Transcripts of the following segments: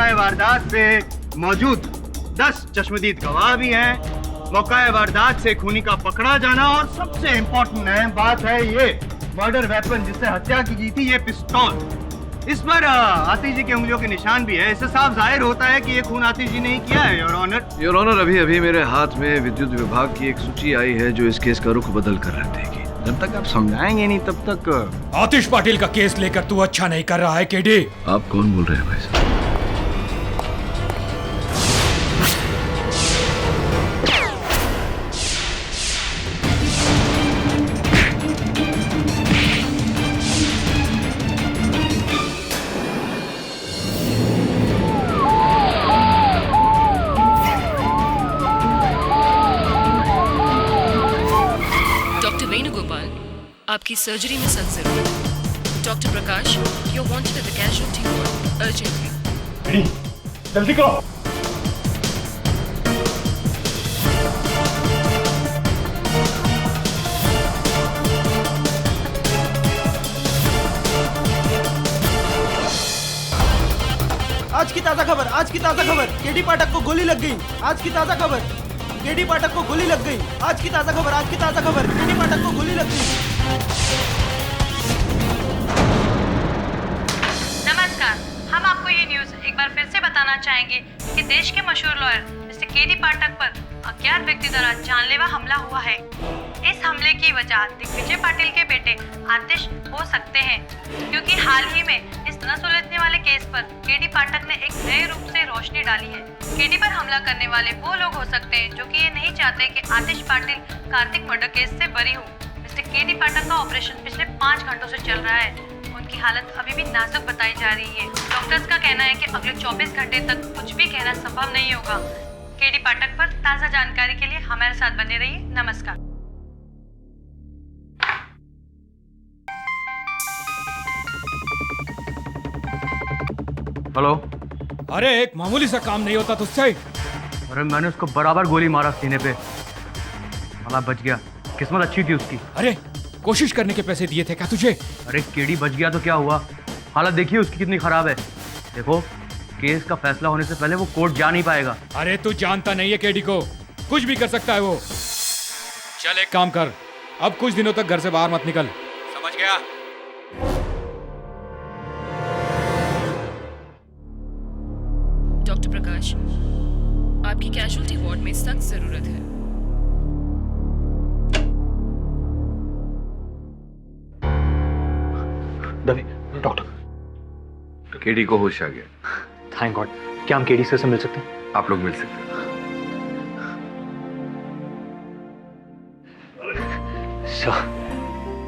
मौका वारदात पे मौजूद 10 चश्मदीद गवाह भी हैं। मौका वारदात से खूनी का पकड़ा जाना और सबसे इम्पोर्टेंट अहम बात है ये मर्डर वेपन जिससे हत्या की गई थी, ये पिस्तौल। इस पर आतिश जी की उंगलियों के निशान भी है। इससे साफ जाहिर होता है कि ये खून आतिश जी ने ही किया है। योर ऑनर, अभी अभी मेरे हाथ में विद्युत विभाग की एक सूची आई है जो इस केस का रुख बदल कर रख देगी। जब तक आप समझाएंगे नहीं तब तक। आतिश पाटिल का केस लेकर तू अच्छा नहीं कर रहा है केडी। आप कौन बोल रहे हैं भाई साहब? आपकी सर्जरी में सख्त जरूरत है। Doctor Prakash, you are wanted at the casualty ward urgently. जल्दी करो। आज की ताजा खबर, केडी पाठक को गोली लग गई। आज की ताजा खबर, केडी पाठक को गोली लग गई। आज की ताजा खबर, केडी पाठक को गोली लग गई। नमस्कार, हम आपको ये न्यूज एक बार फिर से बताना चाहेंगे कि देश के मशहूर लॉयर मिस्टर केडी पाठक पर अज्ञात व्यक्ति द्वारा जानलेवा हमला हुआ है। इस हमले की वजह दिग्विजय पाटिल के बेटे आतिश हो सकते हैं, क्योंकि हाल ही में इस न सुलझने वाले केस पर केडी पाठक ने एक नए रूप से रोशनी डाली है। केडी पर हमला करने वाले वो लोग हो सकते हैं जो कि ये नहीं चाहते कि आतिश पाटिल कार्तिक मर्डर केस से बरी हो। मिस्टर केडी पाठक का ऑपरेशन पिछले 5 घंटों से चल रहा है। उनकी हालत अभी भी नाजुक बताई जा रही है। डॉक्टर्स का कहना है कि अगले 24 घंटे तक कुछ भी कहना संभव नहीं होगा। केडी पाठक पर ताज़ा जानकारी के लिए हमारे साथ बने रहिए। नमस्कार। हेलो। अरे एक मामूली सा काम नहीं होता तुझसे? अरे मैंने उसको बराबर गोली मारा सीने पे, साला बच गया। किस्मत अच्छी थी उसकी। अरे कोशिश करने के पैसे दिए थे क्या तुझे? अरे केडी बच गया तो क्या हुआ, हालत देखिए उसकी कितनी खराब है। देखो केस का फैसला होने से पहले वो कोर्ट जा नहीं पाएगा। अरे तू जानता नहीं है केडी को, कुछ भी कर सकता है वो। चल एक काम कर, अब कुछ दिनों तक घर से बाहर मत निकल, समझ गया? डॉक्टर प्रकाश, आपकी कैजुअल्टी वार्ड में सख्त जरूरत है। डॉक्टर, केडी को होश आ गया। Thank God. क्या हम केडी सर से मिल सकते हैं? आप लोग मिल सकते हैं। सर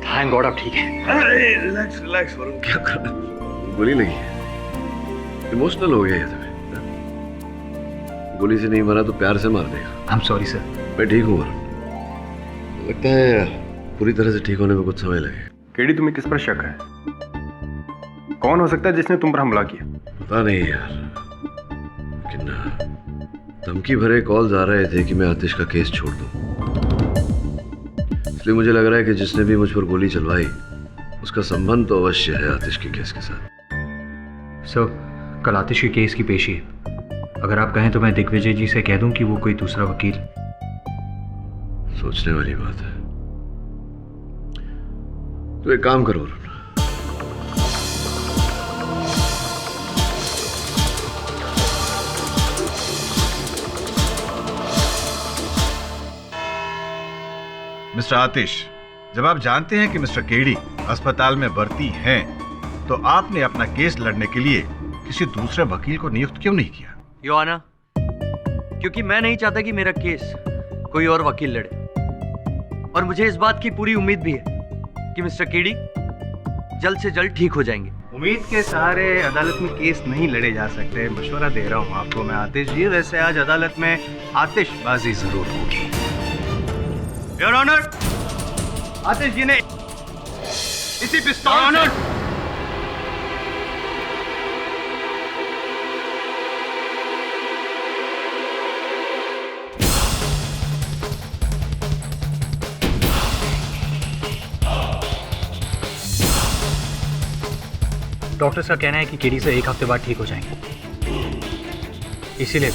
थैंक गॉड आप ठीक हैं। अरे रिलैक्स वरुण, क्या कर रहा है? गोली लगी है, इमोशनल हो गया ये तुम्हें। गोली से नहीं मारा तो प्यार से मार देगा। आई एम सॉरी सर। मैं ठीक हूँ वरुण, लगता है पूरी तरह से ठीक होने में कुछ समय लगेगा। केडी तुम्हें किस पर शक है? कौन हो सकता है जिसने तुम पर हमला किया? पता नहीं यार, लेकिन धमकी भरे कॉल्स आ रहे थे कि मैं आतिश का केस छोड़ दूं। इसलिए मुझे लग रहा है कि जिसने भी मुझ पर गोली चलवाई उसका संबंध तो अवश्य है आतिश के केस के साथ। सर कल आतिश के केस की पेशी है। अगर आप कहें तो मैं दिग्विजय जी से कह दूं कि वो कोई दूसरा वकील। सोचने वाली बात है। तो एक काम करो, मिस्टर आतिश, जब आप जानते हैं कि मिस्टर केडी अस्पताल में भर्ती हैं, तो आपने अपना केस लड़ने के लिए किसी दूसरे वकील को नियुक्त क्यों नहीं किया? योर ऑनर, क्योंकि मैं नहीं चाहता कि मेरा केस कोई और वकील लड़े, और मुझे इस बात की पूरी उम्मीद भी है कि मिस्टर केडी जल्द से जल्द ठीक हो जाएंगे। उम्मीद के सहारे अदालत में केस नहीं लड़े जा सकते। मशवरा दे रहा हूँ आपको मैं आतिश जी, वैसे आज अदालत में आतिशबाजी जरूर होगी। योर ऑनर, आतिश जी ने इसी पिस्तौल से डॉक्टर्स का कहना है कि केडी से 1 हफ्ते बाद ठीक हो जाएंगे। इसीलिए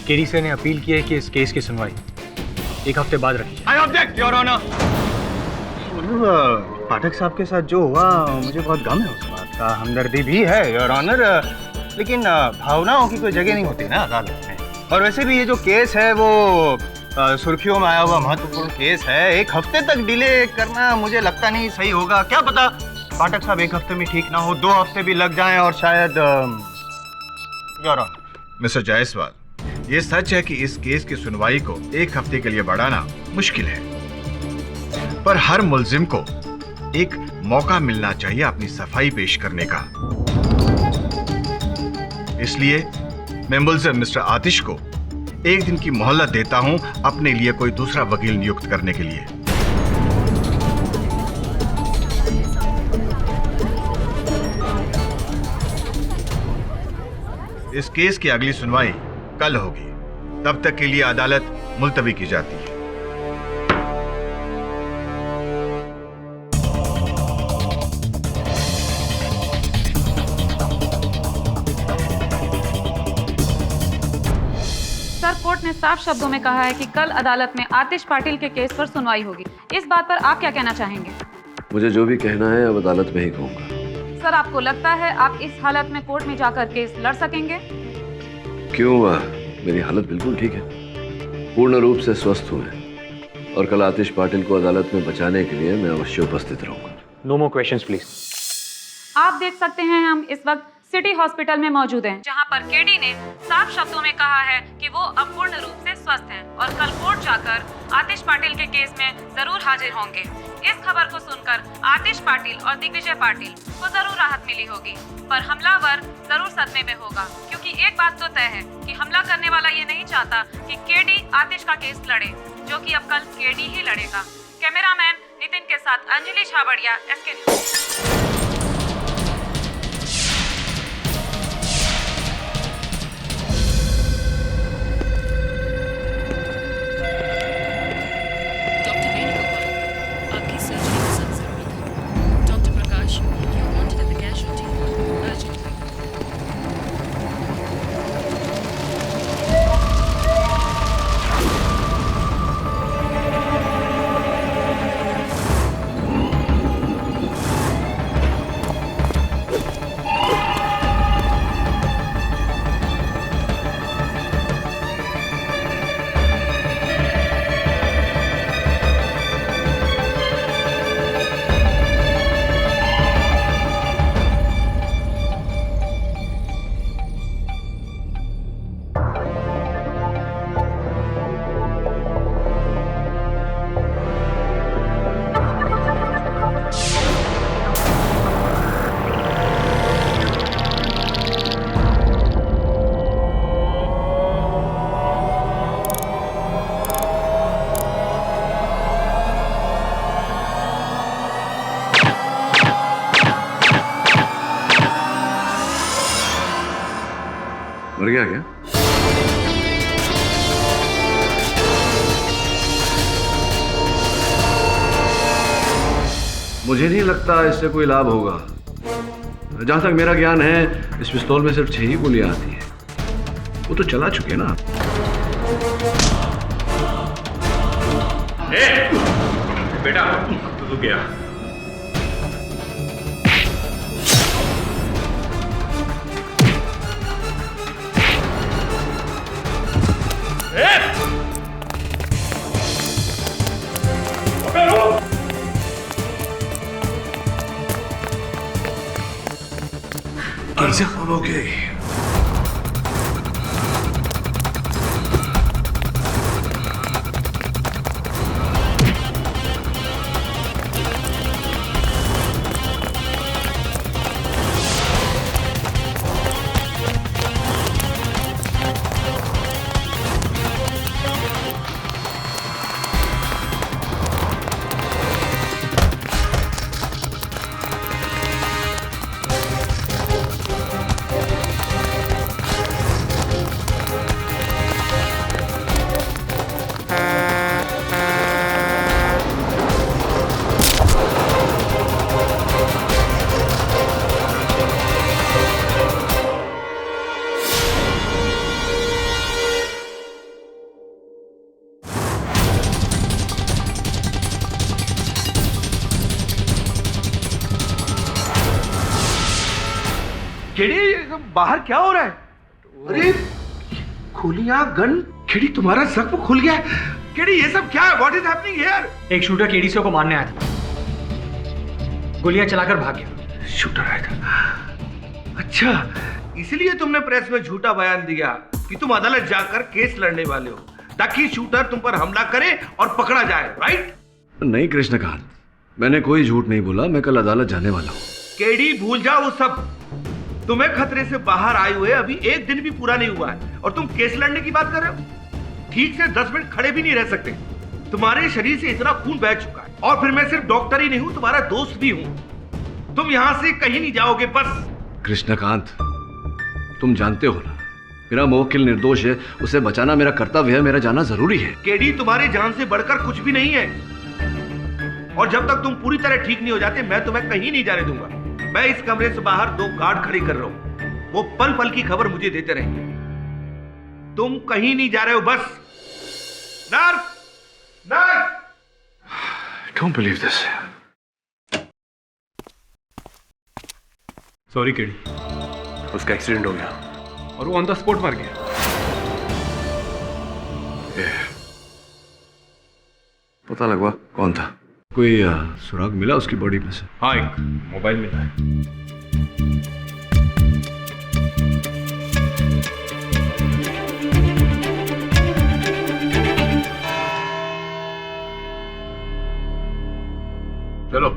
केडी सर ने अपील की है कि इस केस की सुनवाई 1 हफ्ते बाद रखी जाए। I object your honour. Pathak साहब के साथ जो हुआ मुझे बहुत गम है उस बात का, हमदर्दी भी है योर ऑनर, लेकिन भावनाओं की कोई जगह नहीं होती ना अदालत में। और वैसे भी ये जो केस है वो सुर्खियों में आया हुआ महत्वपूर्ण केस है। 1 हफ्ते तक डिले करना मुझे लगता नहीं सही होगा। क्या पता पाठक साहब 1 हफ्ते में ठीक ना हो, 2 हफ्ते भी लग जाएं और शायद योर ऑनर। मिस्टर जायसवाल, ये सच है कि इस केस की सुनवाई को 1 हफ्ते के लिए बढ़ाना मुश्किल है, पर हर मुल्जिम को एक मौका मिलना चाहिए अपनी सफाई पेश करने का। इसलिए मैं मुल्जिम मिस्टर आतिश को 1 दिन की मोहलत देता हूं अपने लिए कोई दूसरा वकील नियुक्त करने के लिए। इस केस की अगली सुनवाई कल होगी, तब तक के लिए अदालत मुलतवी की जाती है। कोर्ट ने साफ शब्दों में कहा है कि कल अदालत में आतिश पाटिल के केस पर सुनवाई होगी। इस बात पर आप क्या कहना चाहेंगे? मुझे जो भी कहना है अब अदालत में ही कहूंगा। सर, आपको लगता है आप इस हालत में कोर्ट में जाकर केस लड़ सकेंगे? क्यों? मेरी हालत बिल्कुल ठीक है, पूर्ण रूप से स्वस्थ हूँ मैं, और कल आतिश पाटिल को अदालत में बचाने के लिए मैं अवश्य उपस्थित रहूंगा। No more questions please. आप देख सकते हैं हम इस वक्त सिटी हॉस्पिटल में मौजूद हैं, जहां पर केडी ने साफ शब्दों में कहा है कि वो अब पूर्ण रूप से स्वस्थ हैं और कल कोर्ट जाकर आतिश पाटिल के केस में जरूर हाजिर होंगे। इस खबर को सुनकर आतिश पाटिल और दिग्विजय पाटिल को जरूर राहत मिली होगी, पर हमलावर जरूर सदमे में होगा, क्योंकि एक बात तो तय है कि हमला करने वाला ये नहीं चाहता कि केडी आतिश का केस लड़े, जो कि अब कल केडी ही लड़ेगा। कैमरामैन नितिन के साथ अंजलि छाबड़िया, SK न्यूज़। मर गया क्या? मुझे नहीं लगता इससे कोई लाभ होगा। जहां तक मेरा ज्ञान है, इस पिस्तौल में सिर्फ 6 ही गोलियां आती है। वो तो चला चुके ना। बेटा तू गया। I'm okay. केडी बाहर क्या हो रहा है? अरे गोलियां, गन, केडी तुम्हारा जख्म खुल गया। केडी ये सब क्या है? What is happening here? एक शूटर केडीसी को मारने आया था, गोलियां चलाकर भाग गया। शूटर आया था? अच्छा, इसलिए तुमने प्रेस में झूठा बयान दिया कि तुम अदालत जाकर केस लड़ने वाले हो, ताकि शूटर तुम पर हमला करे और पकड़ा जाए, राइट? नहीं कृष्णकांत, मैंने कोई झूठ नहीं बोला। मैं कल अदालत जाने वाला हूँ। केडी भूल जाओ वो सब। तुम्हें खतरे से बाहर आए हुए अभी एक दिन भी पूरा नहीं हुआ है और तुम केस लड़ने की बात कर रहे हो? ठीक से 10 मिनट खड़े भी नहीं रह सकते। तुम्हारे शरीर से इतना खून बह चुका है। और फिर मैं सिर्फ डॉक्टर ही नहीं हूं, तुम्हारा दोस्त भी हूं। तुम यहां से कहीं नहीं जाओगे बस। कृष्णकांत, तुम जानते हो ना, मेरा मुवक्किल निर्दोष है, उसे बचाना मेरा कर्तव्य है, मेरा जाना जरूरी है। केडी तुम्हारी जान से बढ़कर कुछ भी नहीं है। और जब तक तुम पूरी तरह ठीक नहीं हो जाते, मैं तुम्हें कहीं नहीं जाने दूंगा। मैं इस कमरे से बाहर 2 गार्ड खड़े कर रहा हूं, वो पल पल की खबर मुझे देते रहेंगे। तुम कहीं नहीं जा रहे हो बस। Nurse, nurse! Don't believe this. Sorry KD, उसका एक्सीडेंट हो गया और वो ऑन द स्पॉट मर गया। पता लगवा कौन था? कोई सुराग मिला उसकी बॉडी में से? हाँ, एक मोबाइल मिला है। चलो।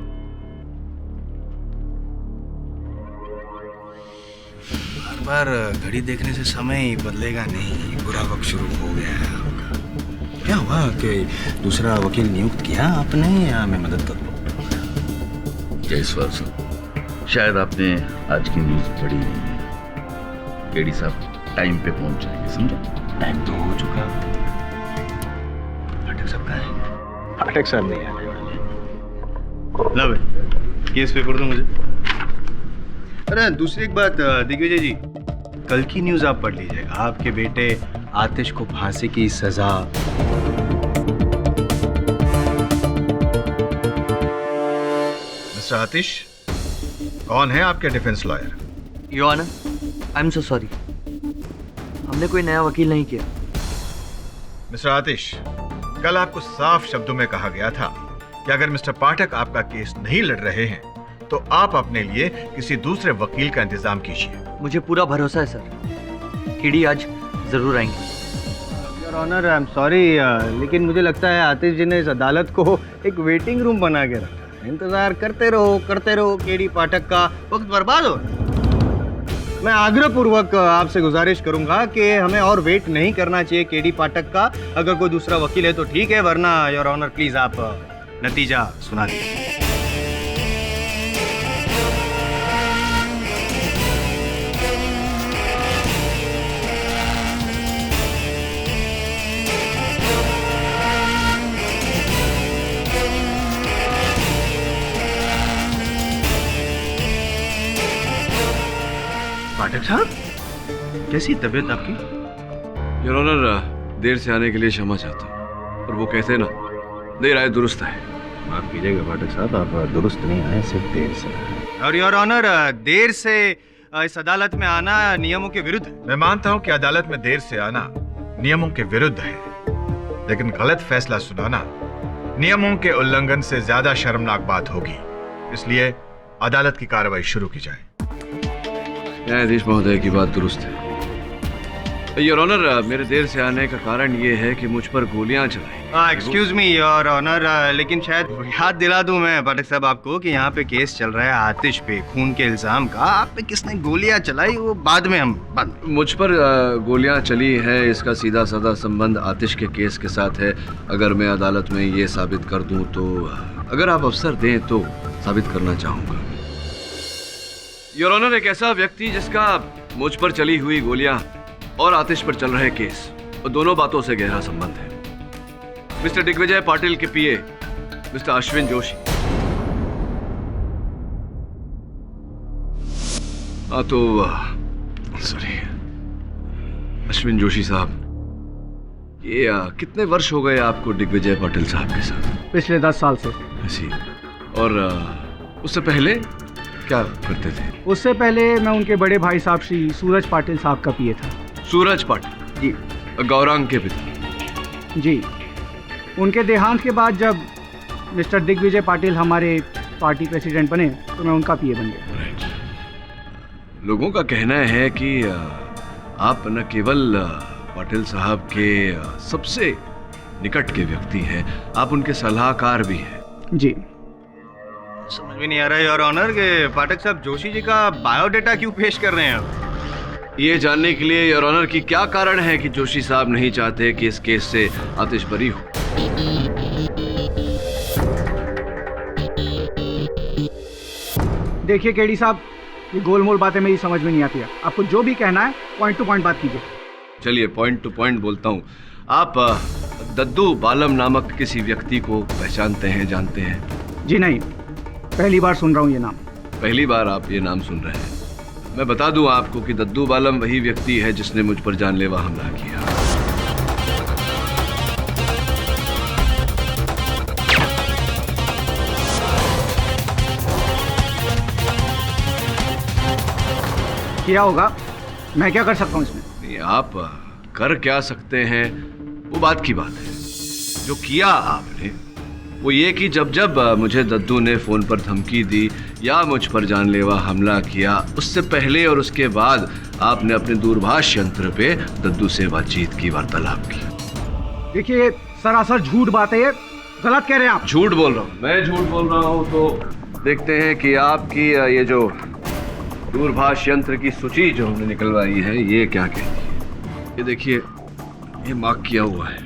बार घड़ी देखने से समय बदलेगा नहीं, बुरा वक्त शुरू हो गया है आपका। क्या हुआ कि दूसरा वकील नियुक्त किया आपने या मैं मदद करूं? जयसवाल साहब, शायद आपने आज की न्यूज़ पढ़ी नहीं है। केडी साहब टाइम पे पहुंच जाएंगे, समझे? टाइम तो हो चुका। फाटक साहब कहाँ है? फाटक साहब नहीं आने वाले। ला भाई, केस पेपर दो मुझे। अरे दूसरी एक बात दिग्विजय जी, कल की न्यूज़ आप पढ़ लीजिएगा। आपके बेटे आतिश को फांसी की सजा। मिस्टर आतिश, कौन है आपके defence lawyer? Your honour, I am so sorry, हमने कोई नया वकील नहीं किया। मिस्टर आतिश, कल आपको साफ शब्दों में कहा गया था कि अगर मिस्टर पाठक आपका केस नहीं लड़ रहे हैं तो आप अपने लिए किसी दूसरे वकील का इंतजाम कीजिए। मुझे पूरा भरोसा है सर, केडी आज जरूर आएंगे। Your honour, I am sorry, लेकिन मुझे लगता है आतिश जी ने इस अदालत को एक वेटिंग रूम बना के रखा है। इंतजार करते रहो केडी पाठक का वक्त बर्बाद हो। मैं आग्रहपूर्वक आपसे गुजारिश करूंगा कि हमें और वेट नहीं करना चाहिए केडी पाठक का। अगर कोई दूसरा वकील है तो ठीक है, वरना योर ऑनर प्लीज आप नतीजा सुना दीजिए। पाठक साहब, कैसी तबीयत आपकी? योर ऑनर, देर से आने के लिए क्षमा चाहता हूँ, और वो कहते हैं ना, देर आए दुरुस्त है। माफ कीजिएगा पाठक साहब, आप दुरुस्त नहीं आए, सिर्फ देर से। और योर ऑनर, देर से इस अदालत में आना नियमों के विरुद्ध है। मैं मानता हूं कि अदालत में देर से आना नियमों के विरुद्ध है, लेकिन गलत फैसला सुनाना नियमों के उल्लंघन से ज्यादा शर्मनाक बात होगी। इसलिए अदालत की कार्रवाई शुरू की जाए। न्यायाधीश महोदय की बात दुरुस्त है। योर ऑनर, मेरे देर से आने का कारण ये है कि मुझ पर गोलियां चलाई। एक्सक्यूज मी योर ऑनर, लेकिन शायद याद दिला दूं मैं पाठक साहब आपको कि यहाँ पे केस चल रहा है आतिश पे खून के इल्जाम का। आप पे किसने गोलियां चलाई वो बाद में मुझ पर गोलियां चली है, इसका सीधा साधा संबंध आतिश के केस के साथ है। अगर मैं अदालत में ये साबित कर दूं तो, अगर आप अवसर दें तो साबित करना चाहूंगा। योर ऑनर, एक ऐसा व्यक्ति जिसका मुझ पर चली हुई गोलियां और आतिश पर चल रहे केस, और दोनों बातों से गहरा संबंध है। मिस्टर दिग्विजय पाटिल के पीए मिस्टर अश्विन जोशी। हाँ तो सॉरी अश्विन जोशी साहब, ये कितने वर्ष हो गए आपको दिग्विजय पाटिल साहब के साथ? पिछले 10 साल से। ऐसी। और उससे पहले क्या करते थे? उससे पहले मैं उनके बड़े भाई साहब श्री सूरज पाटिल साहब का पीए था। सूरज पाटिल? जी। गौरांग के पिता? जी। उनके देहांत के बाद जब मिस्टर दिग्विजय पाटिल हमारे पार्टी प्रेसिडेंट बने तो मैं उनका पीए बन गया। लोगों का कहना है कि आप न केवल पाटिल साहब के सबसे निकट के व्यक्ति हैं, आप उनके सलाहकार भी हैं। जी। समझ में नहीं आ रहा है योर ऑनर के पाठक साहब जोशी जी का बायोडेटा क्यों पेश कर रहे हैं आप? ये जानने के लिए योर ऑनर की क्या कारण है कि जोशी साहब नहीं चाहते कि इस केस से आतिश बरी हो? देखिए केडी साहब, ये गोलमोल बातें मेरी समझ में नहीं आती है। आपको जो भी कहना है पॉइंट टू पॉइंट बात कीजिए। चलिए पॉइंट टू पॉइंट बोलता हूँ। आप दद्दू बालम नामक किसी व्यक्ति को पहचानते हैं, जानते हैं? जी नहीं, पहली बार सुन रहा हूँ ये नाम। पहली बार आप ये नाम सुन रहे हैं? मैं बता दूं आपको कि दद्दू बालम वही व्यक्ति है जिसने मुझ पर जानलेवा हमला किया। किया होगा, मैं क्या कर सकता हूँ इसमें? नहीं, आप कर क्या सकते हैं वो बात की बात है। जो किया आपने वो ये कि जब मुझे दद्दू ने फोन पर धमकी दी या मुझ पर जानलेवा हमला किया, उससे पहले और उसके बाद आपने अपने दूरभाष यंत्र पे दद्दू से बातचीत की, वार्तालाप की। देखिए सरासर झूठ बात है, गलत कह रहे हैं आप। झूठ बोल रहा हूँ मैं? झूठ बोल रहा हूँ तो देखते हैं कि आपकी ये जो दूरभाष यंत्र की सूची जो हमने निकलवाई है ये क्या कहती है। ये देखिए, ये मार्क किया हुआ है,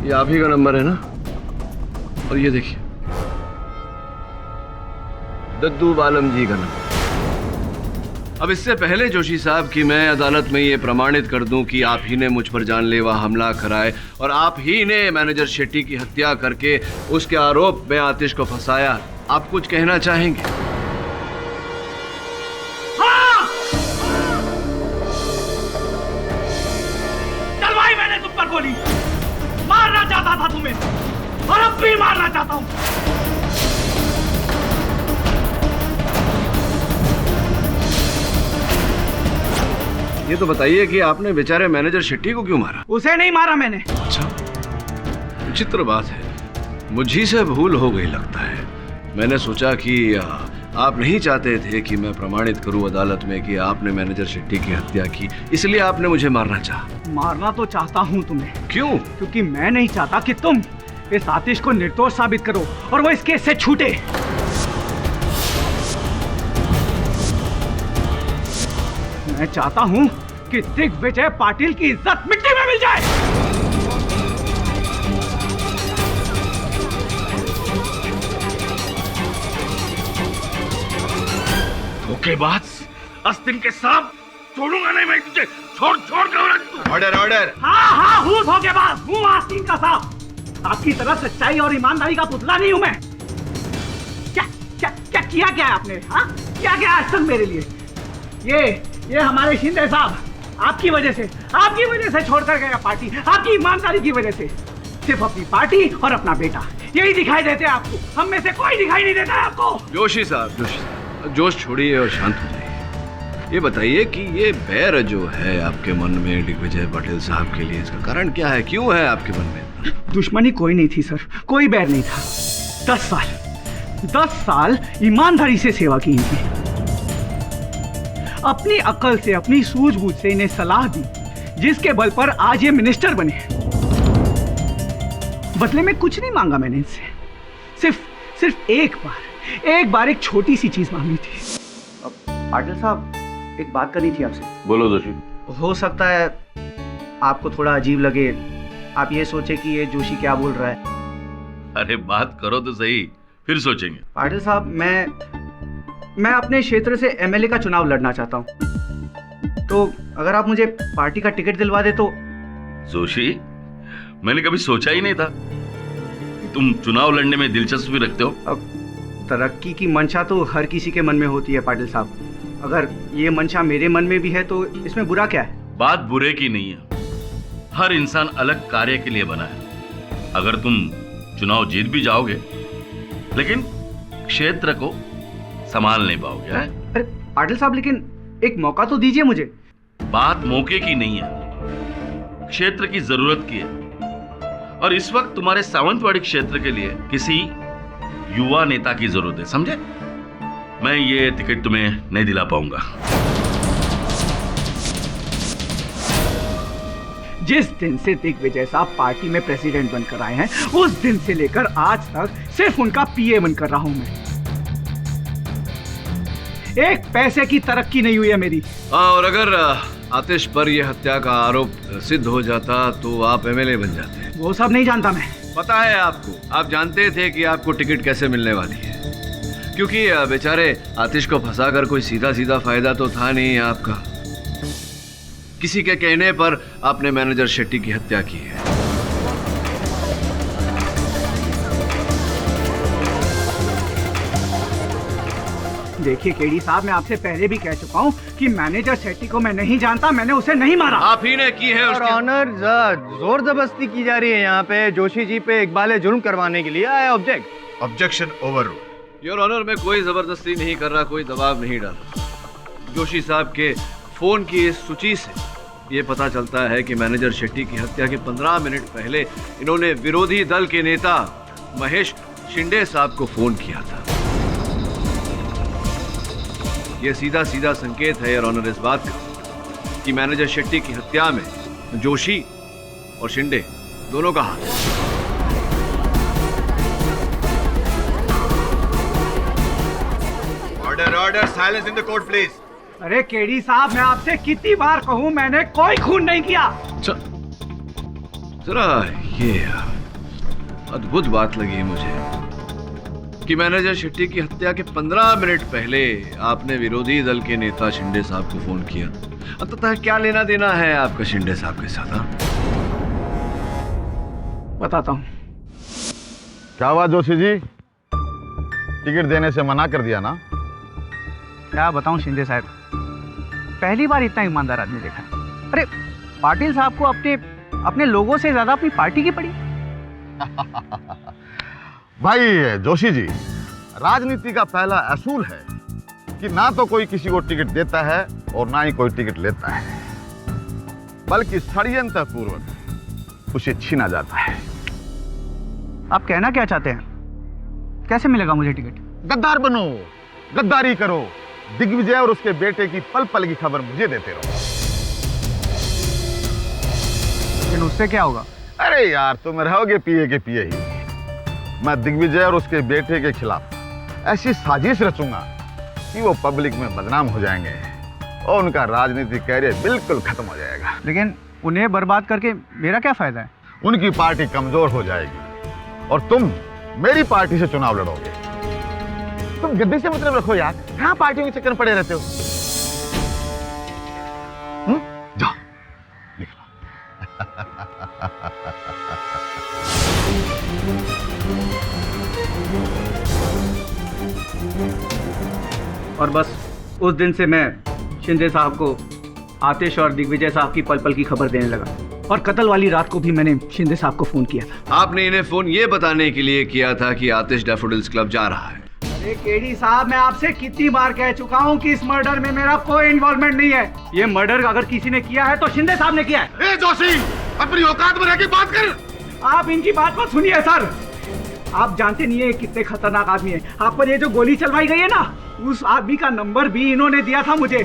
ये आप ही का नंबर है ना? और ये देखिए, दद्दू बालम जी का नंबर। अब इससे पहले जोशी साहब कि मैं अदालत में ये प्रमाणित कर दूं कि आप ही ने मुझ पर जानलेवा हमला कराए और आप ही ने मैनेजर शेट्टी की हत्या करके उसके आरोप में आतिश को फंसाया, आप कुछ कहना चाहेंगे? हाँ! चलवाई मैंने तुम पर गोली, मारना चाहता था तुम्हें और अब भी मारना चाहता हूं। ये तो बताइए कि आपने बेचारे मैनेजर शेट्टी को क्यों मारा? उसे नहीं मारा मैंने। अच्छा, विचित्र बात है, मुझी से भूल हो गई लगता है। मैंने सोचा कि आप नहीं चाहते थे कि मैं प्रमाणित करूं अदालत में कि आपने मैनेजर शेट्टी की हत्या की, इसलिए आपने मुझे मारना चाहा। मारना तो चाहता हूं तुम्हें। क्यों? क्योंकि मैं नहीं चाहता कि तुम इस आतिश को निर्दोष साबित करो और वो इस केस से छूटे। मैं चाहता हूं कि दिग्विजय पाटिल की इज्जत मिट्टी में मिल जाए। धोखेबाज, अस्तिन के सांप, छोड़ूंगा नहीं मैं तुझे। छोड़ कर। Order order. हाँ हूँ धोखेबाज, हूँ आस्तीन का सांप। आपकी तरह सच्चाई और ईमानदारी का पुतला नहीं हूं मैं। क्या किया क्या आपने? हाँ, क्या आज तक मेरे लिए? ये हमारे शिंदे साहब आपकी वजह से छोड़कर गया पार्टी, आपकी ईमानदारी की वजह से। सिर्फ अपनी पार्टी और अपना बेटा यही दिखाई देते हैं आपको, हम में से कोई दिखाई नहीं देता है आपको। जोशी साहब, जोश छोड़िए और शांत हो जाइए। ये बताइए कि ये बैर जो है आपके मन में दिग्विजय पाटिल साहब के लिए, इसका कारण क्या है? क्यों है आपके मन में? दुश्मनी कोई नहीं थी सर, कोई बैर नहीं था। 10 साल ईमानदारी से सेवा की इनकी। अपनी अकल से, अपनी सूझबूझ से इन्हें सलाह दी, जिसके बल पर आज ये मिनिस्टर बने। बदले में कुछ नहीं मांगा मैंने इनसे, सिर्फ एक बार एक छोटी सी चीज मांगी थी। पाटिल साहब, एक बात करनी थी आपसे। बोलो जोशी। हो सकता है आपको थोड़ा अजीब लगे, आप ये सोचे कि ये जोशी क्या बोल रहा है। अरे बात करो तो सही, फिर सोचेंगे। पाटिल साहब, मैं अपने क्षेत्र से एमएलए का चुनाव लड़ना चाहता हूँ, तो अगर आप मुझे पार्टी का टिकट दिलवा दे तो। जोशी, मैंने कभी सोचा ही नहीं था कि तुम चुनाव लड़ने में दिलचस्पी रखते हो। अब तरक्की की मंशा तो हर किसी के मन में होती है पाटिल साहब, अगर ये मंशा मेरे मन में भी है तो इसमें बुरा क्या है? बात बुरे की नहीं है, हर इंसान अलग कार्य के लिए बना है। अगर तुम चुनाव जीत भी जाओगे, लेकिन क्षेत्र को संभाल नहीं पाओगे हैं? अरे पाटिल साहब, लेकिन एक मौका तो दीजिए मुझे। बात मौके की नहीं है, क्षेत्र की जरूरत की है। और इस वक्त तुम्हारे सावंतवाड़ी क्षेत्र के लिए किसी युवा नेता की जरूरत है, समझे? मैं ये टिकट तुम्हें नहीं दिला पाऊंगा। जिस दिन से दिग्विजय साहब पार्टी में प्रेसिडेंट बनकर आए हैं, उस दिन से लेकर आज तक सिर्फ उनका पीए बनकर रहा हूं मैं। एक पैसे की तरक्की नहीं हुई है मेरी। और अगर आतिश पर यह हत्या का आरोप सिद्ध हो जाता तो आप एमएलए बन जाते। वो सब नहीं जानता मैं। पता है आपको, आप जानते थे कि आपको टिकट कैसे मिलने वाली है, क्योंकि बेचारे आतिश को फंसाकर कोई सीधा सीधा फायदा तो था नहीं आपका। किसी के कहने पर आपने मैनेजर शेट्टी की हत्या की है। देखिए केडी साहब, मैं आपसे पहले भी कह चुका हूं कि मैनेजर शेट्टी को मैं नहीं जानता, मैंने उसे नहीं मारा। आप ही ने की है। और ऑनर जोर जबरदस्ती की जा रही है यहाँ पे जोशी जी पे इकबाल जुर्म करवाने के लिए। I object. Objection over. Your honour, मैं कोई जबरदस्ती नहीं कर रहा, कोई दबाव नहीं डाला। जोशी साहब के फोन की इस सूची से ये पता चलता है कि मैनेजर शेट्टी की हत्या के 15 मिनट पहले इन्होंने विरोधी दल के नेता महेश शिंदे साहब को फोन किया था। यह सीधा सीधा संकेत है योर ऑनर इस बात का कि मैनेजर शेट्टी की हत्या में जोशी और शिंदे दोनों का हाथ है। Order order, silence in the court please. अरे केडी साहब, मैं आपसे कितनी बार कहूं, मैंने कोई खून नहीं किया। जरा ये अद्भुत बात लगी मुझे कि मैनेजर शेट्टी की हत्या के 15 मिनट पहले आपने विरोधी दल के नेता शिंदे साहब को फोन किया। अंततः क्या लेना देना है आपका शिंदे साहब के साथ? बताता हूं। क्या हुआ जोशी जी, टिकट देने से मना कर दिया ना? क्या बताऊं शिंदे साहब, पहली बार इतना ईमानदार आदमी देखा। अरे पाटिल साहब को अपने लोगों से ज्यादा अपनी पार्टी की पड़ी। भाई जोशी जी, राजनीति का पहला असूल है कि ना तो कोई किसी को टिकट देता है और ना ही कोई टिकट लेता है, बल्कि षड्यंत्र पूर्वक उसे छीना जाता है। आप कहना क्या चाहते हैं? कैसे मिलेगा मुझे टिकट? गद्दार बनो, गद्दारी करो, दिग्विजय और उसके बेटे की पल पल की खबर मुझे देते रहो। लेकिन उससे क्या होगा? अरे यार, तुम रहोगे पिए के पिए ही। मैं दिग्विजय और उसके बेटे के खिलाफ ऐसी साजिश रचूंगा कि वो पब्लिक में बदनाम हो जाएंगे और उनका राजनीतिक कैरियर बिल्कुल खत्म हो जाएगा। लेकिन उन्हें बर्बाद करके मेरा क्या फायदा है? उनकी पार्टी कमजोर हो जाएगी और तुम मेरी पार्टी से चुनाव लड़ोगे। तुम गद्दी से मतलब रखो यार, कहाँ पार्टियों के चक्कर में पड़े रहते हो? जाओ निकलो। और बस उस दिन से मैं शिंदे साहब को आतिश और दिग्विजय साहब की पल पल की खबर देने लगा। और कत्ल वाली रात को भी मैंने शिंदे साहब को फोन किया था। आपने इन्हें फोन ये बताने के लिए किया था कि आतिश डैफोडिल्स क्लब जा रहा है। अरे केडी साहब, मैं आपसे कितनी बार कह चुका हूं कि इस मर्डर में मेरा कोई इन्वॉल्वमेंट नहीं है। ये मर्डर अगर किसी ने किया है तो शिंदे साहब ने किया है। ए जोशी, अपनी औकात में रह के बात कर। आप इनकी बात मत सुनिए सर। आप जानते नहीं है कितने खतरनाक आदमी है। आप पर ये जो गोली चलवाई गई है ना, उस आदमी का नंबर भी इन्होंने दिया था मुझे।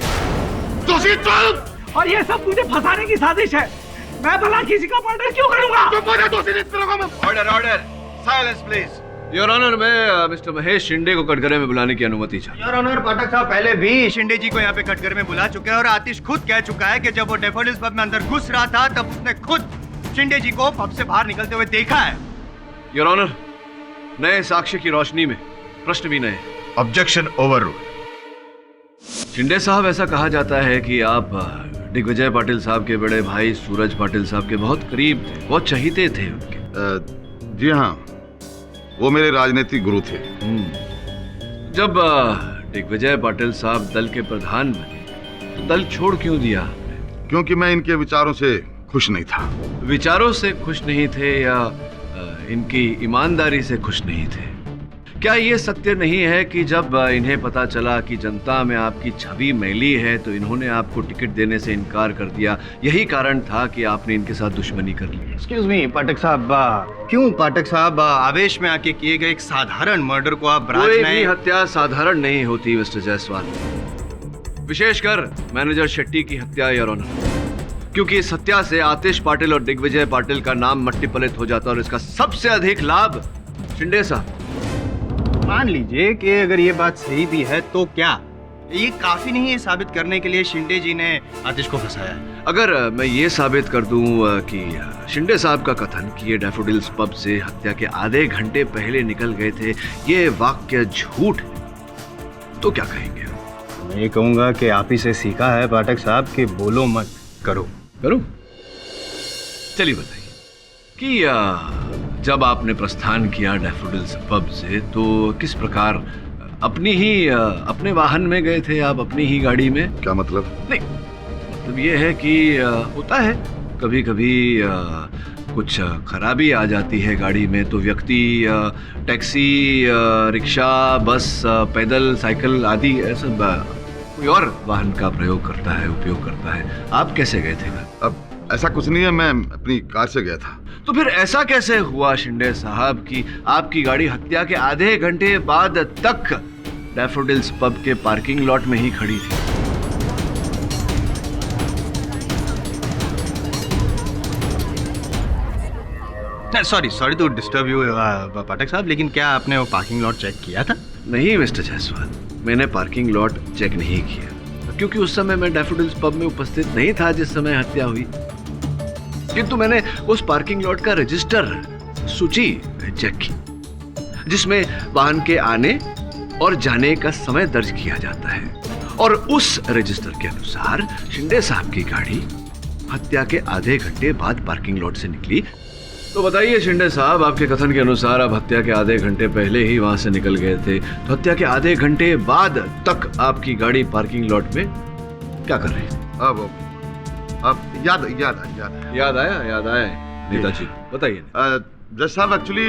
जोशी चुप! और ये सब मुझे फंसाने की साजिश है। मैं भला किसी का मर्डर क्यों करूंगा? Order order, silence please. Your honour, मैं मिस्टर महेश शिंदे को कटघरे में बुलाने की अनुमति चाहता हूं। योर ऑनर, पाठक साहब पहले भी शिंदे जी को यहाँ पे कटघरे में बुला चुके हैं और आतिश खुद कह चुका है कि जब वो डैफोडिल्स पब में अंदर घुस रहा था तब उसने खुद शिंदे जी को पब से बाहर निकलते हुए देखा है। योर ऑनर, नए साक्ष्य की रोशनी में प्रश्न भी नए। Objection over. शिंदे साहब, ऐसा कहा जाता है कि आप दिग्विजय पाटिल साहब के बड़े भाई सूरज पाटिल साहब के बहुत करीब थे, बहुत चहीते थे उनके। जी हाँ, वो मेरे राजनीतिक गुरु थे। जब दिग्विजय पाटिल साहब दल के प्रधान बने तो दल छोड़ क्यों दिया? क्योंकि मैं इनके विचारों से खुश नहीं था। विचारों से खुश नहीं थे या इनकी ईमानदारी से खुश नहीं थे? क्या ये सत्य नहीं है कि जब इन्हें पता चला कि जनता में आपकी छवि मैली है तो इन्होंने आपको टिकट देने से इनकार कर दिया? यही कारण था कि आपने इनके साथ दुश्मनी कर ली। एक्सक्यूज मी पाठक साहब, क्यों पाठक साहब आवेश में आके किए गए एक साधारण मर्डर को आप कोई भी हत्या साधारण नहीं होती मिस्टर जायसवाल, विशेषकर मैनेजर शेट्टी की हत्या योर ऑनर, क्योंकि इस हत्या से आतिश पाटिल और दिग्विजय पाटिल का नाम मट्टी पलित हो जाता और इसका सबसे अधिक लाभ शिंदे साहब। मान लीजिए कि अगर ये बात सही भी है तो क्या ये काफी नहीं है साबित करने के लिए शिंदे जी ने आतिश को फंसाया है? अगर मैं ये साबित कर दूं कि शिंदे साहब का कथन कि ये डैफोडिल्स पब से हत्या के आधे घंटे पहले निकल गए थे ये वाक्य झूठ है तो क्या कहेंगे? मैं ये कहूंगा कि आप ही से सीखा है पाठक साहब कि बोलो मत करो। करूं? चलिए बताइए कि जब आपने प्रस्थान किया डैफोडिल्स पब से तो किस प्रकार अपने वाहन में गए थे आप, अपनी ही गाड़ी में? क्या मतलब? नहीं, मतलब ये है कि होता है कभी कभी कुछ खराबी आ जाती है गाड़ी में तो व्यक्ति टैक्सी, रिक्शा, बस, पैदल, साइकिल आदि ऐसा कोई और वाहन का प्रयोग करता है, उपयोग करता है। आप कैसे गए थे? अब ऐसा कुछ नहीं है, मैं अपनी कार से गया था। तो फिर ऐसा कैसे हुआ शिंदे साहब कि आपकी गाड़ी हत्या के आधे घंटे बाद तक डैफोडिल्स पब के पार्किंग लॉट में ही खड़ी थी? सॉरी टू डिस्टर्ब यू पाठक साहब, लेकिन क्या आपने वो पार्किंग लॉट चेक किया था? नहीं मिस्टर जायसवाल, मैंने पार्किंग लॉट चेक नहीं किया क्योंकि उस समय मैं डैफोडिल्स पब में उपस्थित नहीं था जिस समय हत्या हुई, किंतु मैंने उस पार्किंग लॉट का रजिस्टर सूची चेक की जिसमें वाहन के आने और जाने का समय दर्ज किया जाता है और उस रजिस्टर के अनुसार शिंदे साहब की गाड़ी हत्या के आधे घंटे बाद पार्किंग लॉट से निकली। तो बताइए शिंदे साहब, आपके कथन के अनुसार आप हत्या के आधे घंटे पहले ही वहां से निकल गए थे, तो हत्या के आधे घंटे बाद तक आपकी गाड़ी पार्किंग लॉट में क्या कर रही थी? अब याद आया नेताजी बताइए। जज साहब, एक्चुअली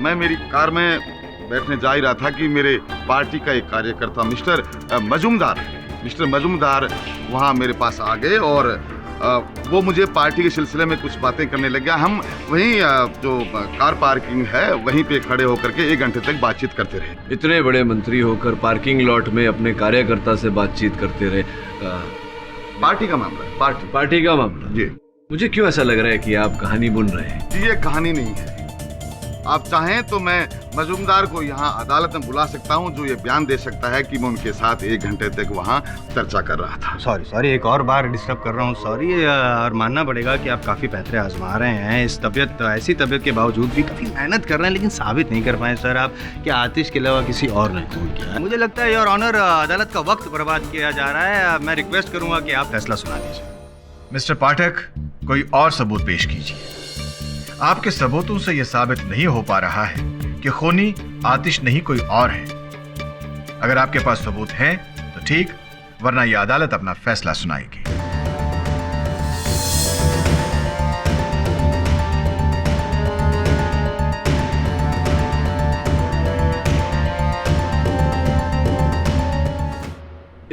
मैं मेरी कार में बैठने जा ही रहा था कि मेरे पार्टी का एक कार्यकर्ता मिस्टर मजूमदार वहाँ मेरे पास आ गए और वो मुझे पार्टी के सिलसिले में कुछ बातें करने लग गया। हम वहीं जो कार पार्किंग है वहीं पे खड़े होकर के 1 घंटे तक बातचीत करते रहे। इतने बड़े मंत्री होकर पार्किंग लॉट में अपने कार्यकर्ता से बातचीत करते रहे? पार्टी का मामला, पार्टी का मामला जी। मुझे क्यों ऐसा लग रहा है कि आप कहानी बुन रहे हैं? जी, ये कहानी नहीं है। आप चाहें तो मैं मजूमदार को यहाँ अदालत में बुला सकता हूँ जो ये बयान दे सकता है कि मैं उनके साथ 1 घंटे तक वहाँ चर्चा कर रहा था। सॉरी एक और बार डिस्टर्ब कर रहा हूँ, सॉरी। और मानना पड़ेगा कि आप काफ़ी पैतरे आजमा रहे हैं। इस ऐसी तबीयत के बावजूद भी काफ़ी मेहनत कर रहे हैं लेकिन साबित नहीं कर पाए सर आप कि आतिश के अलावा किसी और ने खून किया है। मुझे लगता है योर ऑनर अदालत का वक्त बर्बाद किया जा रहा है। मैं रिक्वेस्ट करूँगा कि आप फैसला सुना दीजिए। मिस्टर पाठक, कोई और सबूत पेश कीजिए। आपके सबूतों से यह साबित नहीं हो पा रहा है कि खूनी आतिश नहीं कोई और है। अगर आपके पास सबूत हैं तो ठीक, वरना यह अदालत अपना फैसला सुनाएगी।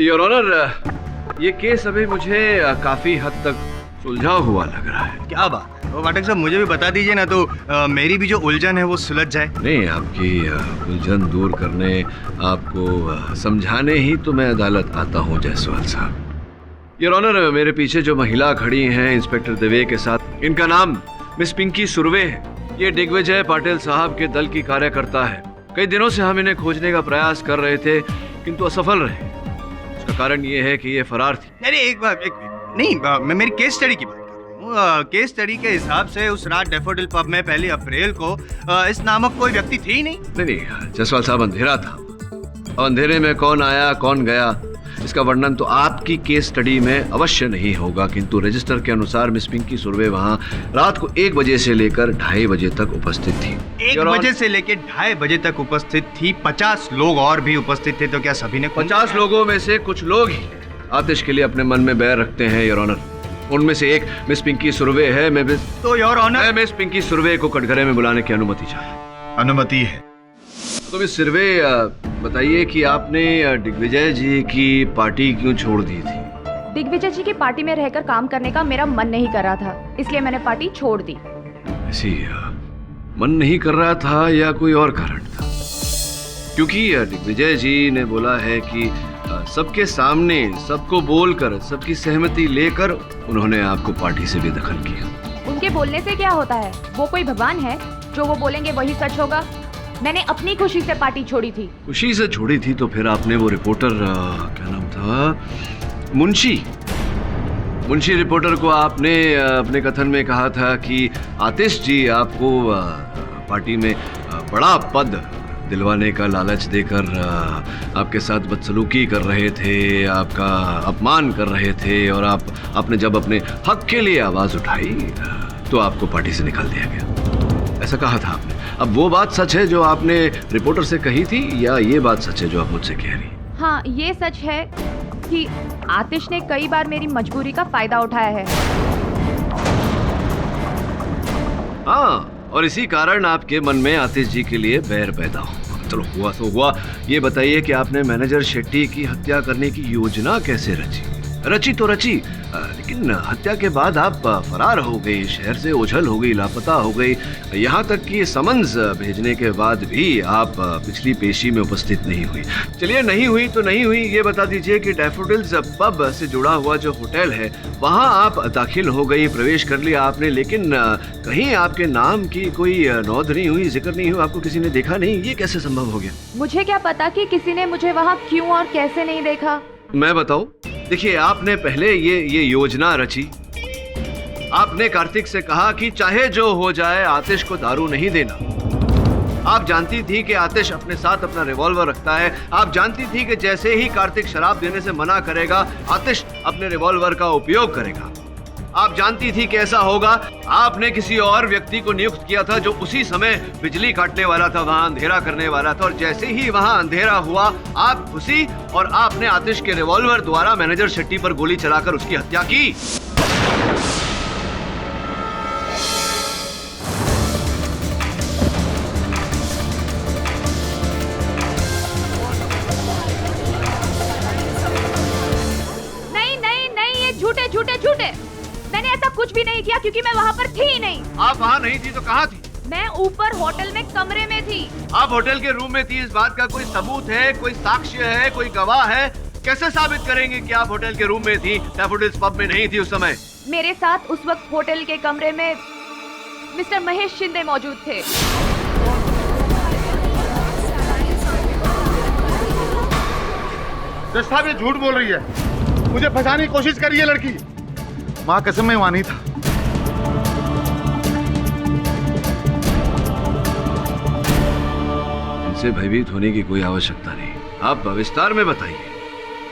योर ऑनर, ये केस अभी मुझे काफी हद तक सुलझा हुआ लग रहा है। क्या बात? वो पाठक साहब मुझे भी बता दीजिए ना तो मेरी भी जो उलझन है वो सुलझ जाए। नहीं, आपकी उलझन दूर करने, आपको समझाने ही तो मैं अदालत आता हूँ जायसवाल साहब। योर ऑनर, मेरे पीछे जो महिला खड़ी हैं इंस्पेक्टर देवे के साथ, इनका नाम मिस पिंकी सुर्वे है। ये दिग्विजय पाटिल साहब के दल की कार्यकर्ता है। कई दिनों से हम इन्हें खोजने का प्रयास कर रहे थे किंतु असफल रहे। इसका कारण ये है कि ये फरार थी। मैं मेरी केस स्टडी की बात कर रहा हूँ। केस स्टडी के हिसाब से उस रात डैफोडिल पब में 1 अप्रैल को इस नामक कोई व्यक्ति थी नहीं। जायसवाल साहब, अंधेरा था। अंधेरे में कौन आया कौन गया इसका वर्णन तो आपकी केस स्टडी में अवश्य नहीं होगा, किंतु रजिस्टर के अनुसार मिस पिंकी सुर्वे वहाँ रात को 1 बजे से लेकर 2:30 बजे तक उपस्थित थी। 1 बजे से लेकर 2:30 बजे तक उपस्थित थी। 50 लोग और भी उपस्थित थे, तो क्या सभी ने? 50 लोगों में से कुछ लोग ही आतिश के लिए अपने मन में बैर रखते हैं योर ऑनर। उनमें से एक मिस पिंकी सुर्वे है। मैं मिस पिंकी सुर्वे को कटघरे में बुलाने की अनुमति चाहता हूं। अनुमति है। तो मिस सिरवे बताइए कि आपने दिग्विजय जी की पार्टी क्यों छोड़ दी थी? दिग्विजय जी की पार्टी में रहकर काम करने का मेरा मन नहीं कर रहा था, इसलिए मैंने पार्टी छोड़ दी। ऐसी मन नहीं कर रहा था या कोई और कारण था? क्योंकि दिग्विजय जी ने बोला है कि सबके सामने सबको बोलकर सबकी सहमति लेकर उन्होंने आपको पार्टी से बेदखल किया। उनके बोलने से क्या होता है? वो कोई भगवान है? जो वो बोलेंगे वही सच होगा। मैंने अपनी खुशी से पार्टी छोड़ी थी। खुशी से छोड़ी थी तो फिर आपने वो रिपोर्टर क्या नाम था, मुंशी रिपोर्टर को आपने अपने कथन में कहा था कि आतिश जी आपको पार्टी में बड़ा पद दिलवाने का लालच देकर आपके साथ बदसलूकी कर रहे थे, आपका अपमान कर रहे थे, और आपने जब अपने हक के लिए आवाज उठाई तो आपको पार्टी से निकाल दिया गया। ऐसा कहा था आपने। अब वो बात सच है जो आपने रिपोर्टर से कही थी या ये बात सच है जो आप मुझसे कह रही? हाँ, ये सच है कि आतिश ने कई बार मेरी मजबूरी का फायदा उठाया है। हाँ, और इसी कारण आपके मन में आतिश जी के लिए बैर पैदा हो। चलो हुआ तो हुआ। ये बताइए कि आपने मैनेजर शेट्टी की हत्या करने की योजना कैसे रची? रची तो रची, लेकिन हत्या के बाद आप फरार हो गई, शहर से ओझल हो गई, लापता हो गई। यहाँ तक कि समन्स भेजने के बाद भी आप पिछली पेशी में उपस्थित नहीं हुई। चलिए, नहीं हुई तो नहीं हुई। ये बता दीजिए कि डैफोडिल्स पब से जुड़ा हुआ जो होटल है वहाँ आप दाखिल हो गई, प्रवेश कर लिया आपने, लेकिन कहीं आपके नाम की कोई नोंद नहीं हुई, जिक्र नहीं हुआ, आपको किसी ने देखा नहीं। ये कैसे संभव हो गया? मुझे क्या पता कि किसी ने मुझे वहाँ क्यों और कैसे नहीं देखा। मैं बताऊं? देखिए, आपने पहले ये योजना रची। आपने कार्तिक से कहा कि चाहे जो हो जाए आतिश को दारू नहीं देना। आप जानती थी कि आतिश अपने साथ अपना रिवॉल्वर रखता है। आप जानती थी कि जैसे ही कार्तिक शराब देने से मना करेगा, आतिश अपने रिवॉल्वर का उपयोग करेगा। आप जानती थी कि ऐसा होगा। आपने किसी और व्यक्ति को नियुक्त किया था जो उसी समय बिजली काटने वाला था, वहां अंधेरा करने वाला था, और जैसे ही वहां अंधेरा हुआ आप घुसी और आपने आतिश के रिवॉल्वर द्वारा मैनेजर शेट्टी पर गोली चलाकर उसकी हत्या की। नहीं, ये झूठे झूठे झूठे। मैंने ऐसा कुछ भी नहीं किया क्योंकि मैं वहाँ पर थी ही नहीं। आप वहाँ नहीं थी तो कहाँ थी? मैं ऊपर होटल में कमरे में थी। आप होटल के रूम में थी, इस बात का कोई सबूत है, कोई साक्ष्य है, कोई गवाह है? कैसे साबित करेंगे कि आप होटल के रूम में थी, डैफोडिल्स पब में नहीं थी उस समय? मेरे साथ उस वक्त होटल के कमरे में मिस्टर महेश शिंदे मौजूद थे। साहब, ये झूठ बोल रही है, मुझे फंसाने की कोशिश कर रही है लड़की। माँ कसम, में वहां नहीं था। इनसे भयभीत होने की कोई आवश्यकता नहीं। आप विस्तार में बताइए,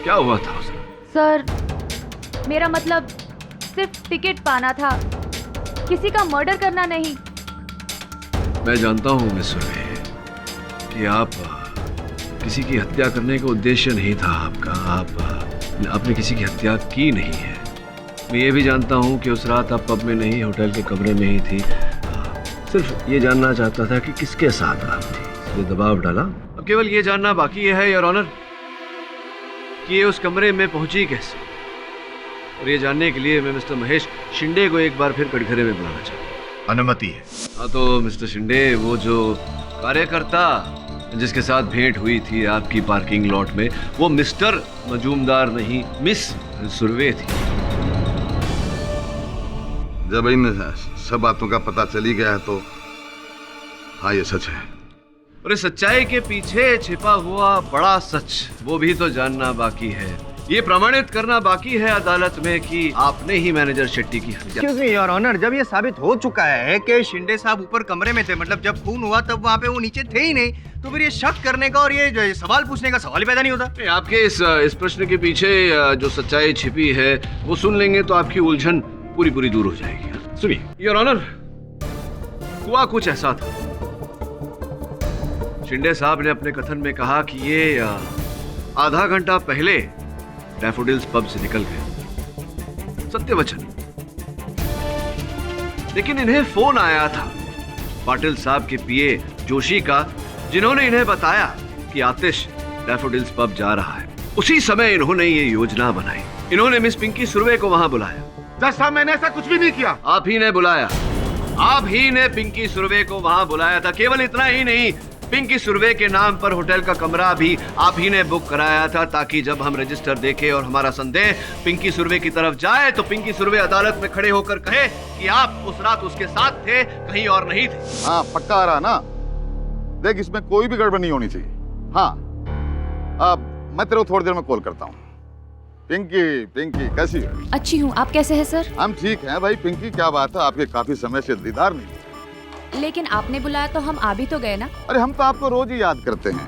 क्या हुआ था उस सर, मेरा मतलब सिर्फ टिकट पाना था, किसी का मर्डर करना नहीं। मैं जानता हूँ मिस सुरभि कि आप किसी की हत्या करने का उद्देश्य नहीं था आपका। आपने किसी की हत्या की नहीं है। मैं ये भी जानता हूँ कि उस रात आप पब में नहीं, होटल के कमरे में ही थी। सिर्फ ये जानना चाहता था कि किसके साथ आप थी, इसलिए दबाव डाला। अब केवल ये जानना बाकी है योर ऑनर कि ये उस कमरे में पहुंची कैसे, और ये जानने के लिए मैं मिस्टर महेश शिंदे को एक बार फिर कटघरे में बुलाना चाहता हूँ। अनुमति है। हाँ तो मिस्टर शिंदे, वो जो कार्यकर्ता जिसके साथ भेंट हुई थी आपकी पार्किंग लॉट में, वो मिस्टर मजूमदार नहीं, मिस सुरवे थी। जब इन सब बातों का पता चली गया है तो हाँ, ये सच है। और इस सच्चाई के पीछे छिपा हुआ बड़ा सच, वो भी तो जानना बाकी है। ये प्रमाणित करना बाकी है अदालत में कि आपने ही मैनेजर शेट्टी की हत्या। एक्सक्यूज मी योर ऑनर, जब ये साबित हो चुका है कि शिंदे साहब ऊपर कमरे में थे, मतलब जब खून हुआ तब वहाँ पे वो नीचे थे ही नहीं, तो फिर ये शक करने का और ये सवाल पूछने का सवाल ही पैदा नहीं होता। आपके इस प्रश्न के पीछे जो सच्चाई छिपी है वो सुन लेंगे तो आपकी उलझन पूरी दूर हो जाएगी। सुनिए योर ऑनर, हुआ कुछ ऐसा था। शिंदे साहब ने अपने कथन में कहा कि ये आधा घंटा पहले डैफोडिल्स पब से निकल गए, सत्य वचन। लेकिन इन्हें फोन आया था पाटिल साहब के पीए जोशी का जिन्होंने इन्हें बताया कि आतिश डैफोडिल्स पब जा रहा है, उसी समय इन्होंने ये योजना बनाई। इन्होंने मिस पिंकी सुरवे को वहां बुलाया। जज साहब, मैंने ऐसा कुछ भी नहीं किया। आप ही ने बुलाया, आप ही ने पिंकी सुरवे को वहां बुलाया था। केवल इतना ही नहीं, पिंकी सुरवे के नाम पर होटल का कमरा भी आप ही ने बुक कराया था, ताकि जब हम रजिस्टर देखें और हमारा संदेह पिंकी सुरवे की तरफ जाए तो पिंकी सुरवे अदालत में खड़े होकर कहे कि आप उस रात उसके साथ थे, कहीं और नहीं थे। हाँ, पक्का आ रहा ना। देख, इसमें कोई भी गड़बड़ नहीं होनी चाहिए। हाँ, अब मैं तेरे को थोड़ी देर में कॉल करता हूँ। पिंकी, पिंकी कैसी है? अच्छी हूँ, आप कैसे हैं सर? हम ठीक हैं भाई। पिंकी, क्या बात है, आपके काफी समय से दीदार नहीं हुआ। लेकिन आपने बुलाया तो हम आ भी तो गए ना। अरे हम तो आपको रोज ही याद करते हैं।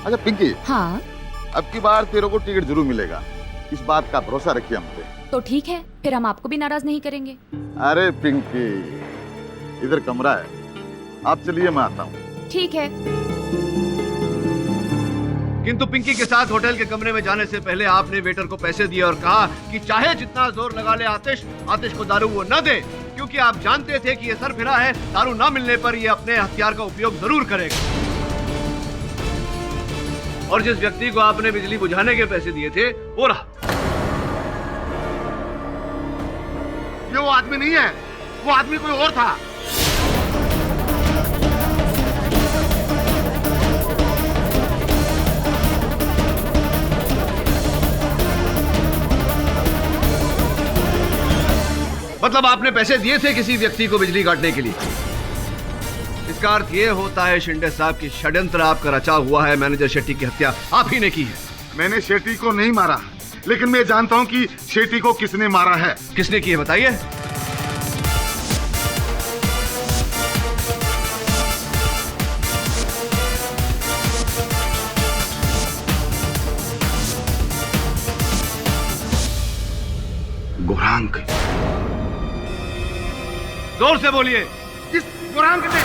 अच्छा पिंकी, हाँ, अब की बार तेरे को टिकट जरूर मिलेगा, इस बात का भरोसा रखिए हम पे। तो ठीक है, फिर हम आपको भी नाराज नहीं करेंगे। अरे पिंकी, इधर कमरा है, आप चलिए, मैं आता हूँ। ठीक है। किंतु पिंकी के साथ होटल के कमरे में जाने से पहले आपने वेटर को पैसे दिए और कहा कि चाहे जितना जोर लगा ले आतिश को दारू वो न दे, क्योंकि आप जानते थे कि ये सरफिरा है, दारू ना मिलने पर ये अपने हथियार का उपयोग जरूर करेगा। और जिस व्यक्ति को आपने बिजली बुझाने के पैसे दिए थे वो रहा। ये वो आदमी नहीं है, वो आदमी कोई और था। मतलब आपने पैसे दिए थे किसी व्यक्ति को बिजली काटने के लिए। इसका अर्थ ये होता है शिंदे साहब की षड्यंत्र आपका रचा हुआ है। मैनेजर शेट्टी की हत्या आप ही ने की है। मैंने शेट्टी को नहीं मारा, लेकिन मैं जानता हूं कि शेट्टी को किसने मारा है। किसने की है बताइए। गौरांग। जोर से बोलिए। किस गौरांग ने?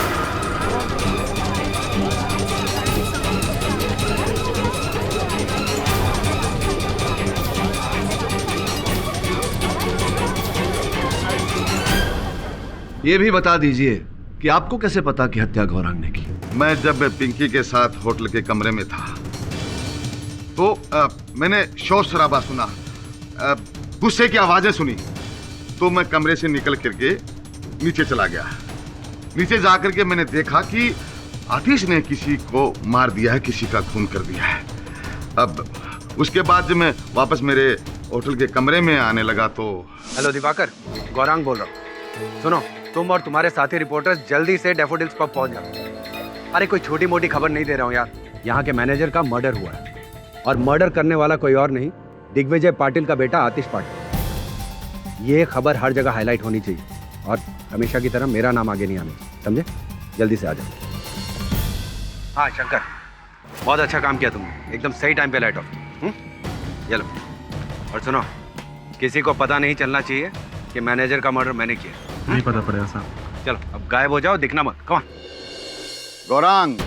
ये भी बता दीजिए कि आपको कैसे पता कि हत्या गौरांग ने की? मैं जब पिंकी के साथ होटल के कमरे में था तो मैंने शोर शराबा सुना, गुस्से की आवाजें सुनी, तो मैं कमरे से निकल करके नीचे चला गया। नीचे जाकर के मैंने देखा कि आतिश ने किसी को मार दिया है, किसी का खून कर दिया है। अब उसके बाद जब मैं वापस मेरे होटल के कमरे में आने लगा तो। हेलो दिवाकर, गौरांग बोल रहा हूँ। सुनो, तुम और तुम्हारे साथी रिपोर्टर्स जल्दी से डैफोडिल्स पब पहुंच जाओ। अरे कोई छोटी मोटी खबर नहीं दे रहा हूँ यार, यहाँ के मैनेजर का मर्डर हुआ है और मर्डर करने वाला कोई और नहीं, दिग्विजय पाटिल का बेटा आतिश पाटिल। ये खबर हर जगह हाईलाइट होनी चाहिए और हमेशा की तरह मेरा नाम आगे नहीं आने, समझे? जल्दी से आ जाओ। हाँ शंकर, बहुत अच्छा काम किया तुमने, एकदम सही टाइम पे लाइट ऑफ। चलो, और सुनो, किसी को पता नहीं चलना चाहिए कि मैनेजर का मर्डर मैंने किया। नहीं पता पड़ेगा साहब। चलो अब गायब हो जाओ, दिखना मत। Come on. गौरांग,